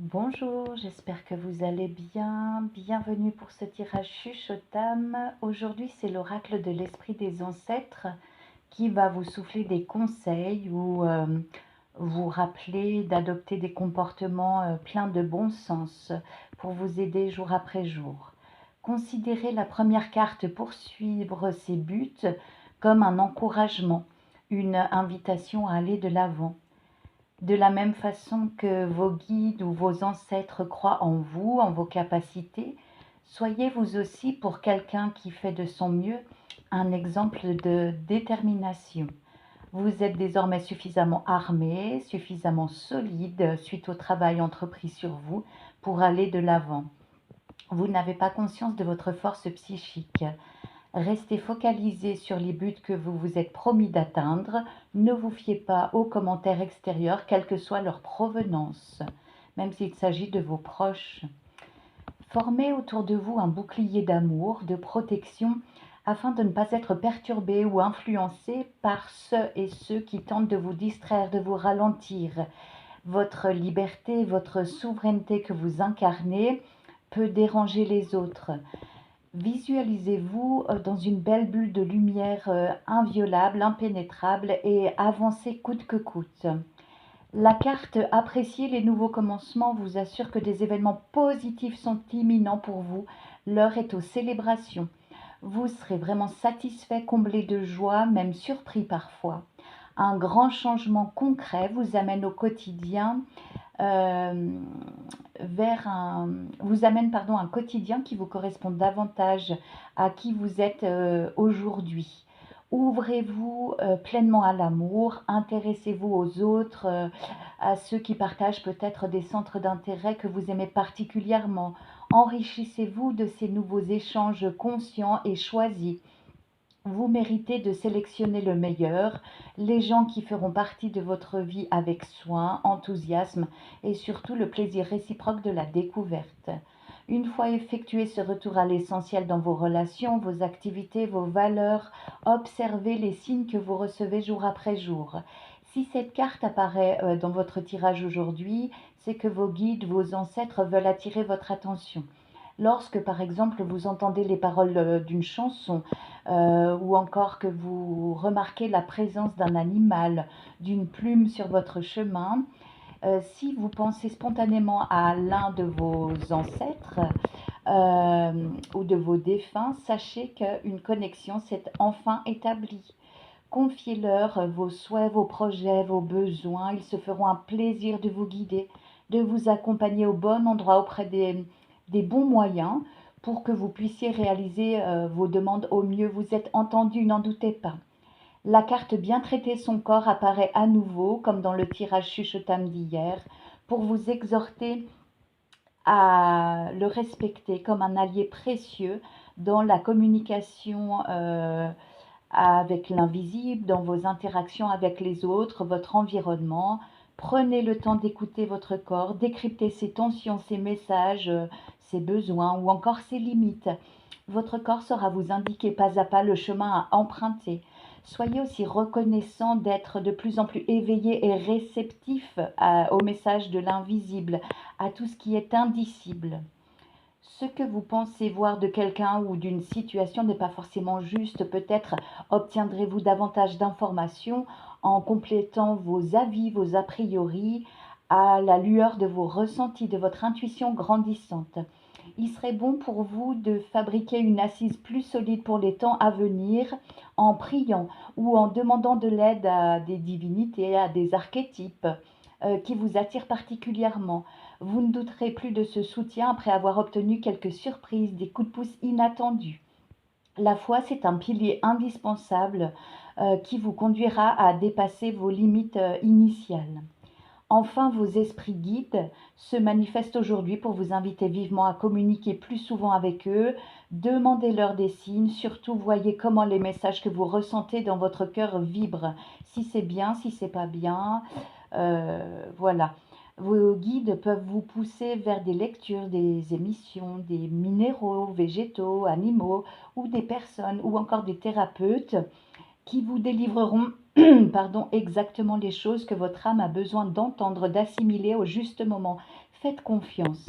Bonjour, j'espère que vous allez bien. Bienvenue pour ce tirage chuchotam. Aujourd'hui, c'est l'oracle de l'esprit des ancêtres qui va vous souffler des conseils ou vous rappeler d'adopter des comportements pleins de bon sens pour vous aider jour après jour. Considérez la première carte pour suivre ses buts comme un encouragement, une invitation à aller de l'avant. De la même façon que vos guides ou vos ancêtres croient en vous, en vos capacités, soyez vous aussi pour quelqu'un qui fait de son mieux un exemple de détermination. Vous êtes désormais suffisamment armé, suffisamment solide suite au travail entrepris sur vous pour aller de l'avant. Vous n'avez pas conscience de votre force psychique. Restez focalisé sur les buts que vous vous êtes promis d'atteindre. Ne vous fiez pas aux commentaires extérieurs, quelle que soit leur provenance, même s'il s'agit de vos proches. Formez autour de vous un bouclier d'amour, de protection, afin de ne pas être perturbé ou influencé par ceux qui tentent de vous distraire, de vous ralentir. Votre liberté, votre souveraineté que vous incarnez peut déranger les autres. Visualisez-vous dans une belle bulle de lumière inviolable, impénétrable et avancez coûte que coûte. La carte Apprécier les nouveaux commencements vous assure que des événements positifs sont imminents pour vous. L'heure est aux célébrations. Vous serez vraiment satisfait, comblé de joie, même surpris parfois. Un grand changement concret vous amène au quotidien euh, vous amène un quotidien qui vous correspond davantage à qui vous êtes aujourd'hui. Ouvrez-vous pleinement à l'amour, intéressez-vous aux autres, à ceux qui partagent peut-être des centres d'intérêt que vous aimez particulièrement. Enrichissez-vous de ces nouveaux échanges conscients et choisis. Vous méritez de sélectionner le meilleur, les gens qui feront partie de votre vie avec soin, enthousiasme et surtout le plaisir réciproque de la découverte. Une fois effectué ce retour à l'essentiel dans vos relations, vos activités, vos valeurs, observez les signes que vous recevez jour après jour. Si cette carte apparaît dans votre tirage aujourd'hui, c'est que vos guides, vos ancêtres veulent attirer votre attention. Lorsque, par exemple, vous entendez les paroles d'une chanson ou encore que vous remarquez la présence d'un animal, d'une plume sur votre chemin, si vous pensez spontanément à l'un de vos ancêtres ou de vos défunts, sachez qu'une connexion s'est enfin établie. Confiez-leur vos souhaits, vos projets, vos besoins. Ils se feront un plaisir de vous guider, de vous accompagner au bon endroit auprès des bons moyens pour que vous puissiez réaliser vos demandes au mieux. Vous êtes entendu, n'en doutez pas. La carte bien traiter son corps apparaît à nouveau, comme dans le tirage chuchotam d'hier, pour vous exhorter à le respecter comme un allié précieux dans la communication avec l'invisible, dans vos interactions avec les autres, votre environnement. Prenez le temps d'écouter votre corps, décrypter ses tensions, ses messages, ses besoins ou encore ses limites. Votre corps saura vous indiquer pas à pas le chemin à emprunter. Soyez aussi reconnaissant d'être de plus en plus éveillé et réceptif au message de l'invisible, à tout ce qui est indicible. Ce que vous pensez voir de quelqu'un ou d'une situation n'est pas forcément juste. Peut-être obtiendrez-vous davantage d'informations en complétant vos avis, vos a priori, à la lueur de vos ressentis, de votre intuition grandissante. Il serait bon pour vous de fabriquer une assise plus solide pour les temps à venir en priant ou en demandant de l'aide à des divinités, à des archétypes qui vous attirent particulièrement. Vous ne douterez plus de ce soutien après avoir obtenu quelques surprises, des coups de pouce inattendus. La foi, c'est un pilier indispensable qui vous conduira à dépasser vos limites initiales. Enfin, vos esprits guides se manifestent aujourd'hui pour vous inviter vivement à communiquer plus souvent avec eux. Demandez-leur des signes, surtout voyez comment les messages que vous ressentez dans votre cœur vibrent. Si c'est bien, si c'est pas bien, voilà. Vos guides peuvent vous pousser vers des lectures, des émissions, des minéraux, végétaux, animaux ou des personnes ou encore des thérapeutes qui vous délivreront pardon, exactement les choses que votre âme a besoin d'entendre, d'assimiler au juste moment. Faites confiance.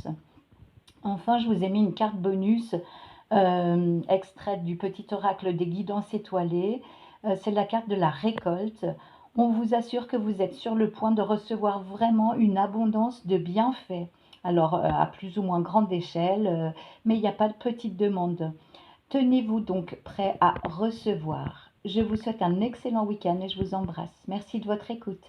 Enfin, je vous ai mis une carte bonus extraite du petit oracle des guidances étoilées. C'est la carte de la récolte. On vous assure que vous êtes sur le point de recevoir vraiment une abondance de bienfaits. Alors, à plus ou moins grande échelle, mais il n'y a pas de petite demande. Tenez-vous donc prêt à recevoir. Je vous souhaite un excellent week-end et je vous embrasse. Merci de votre écoute.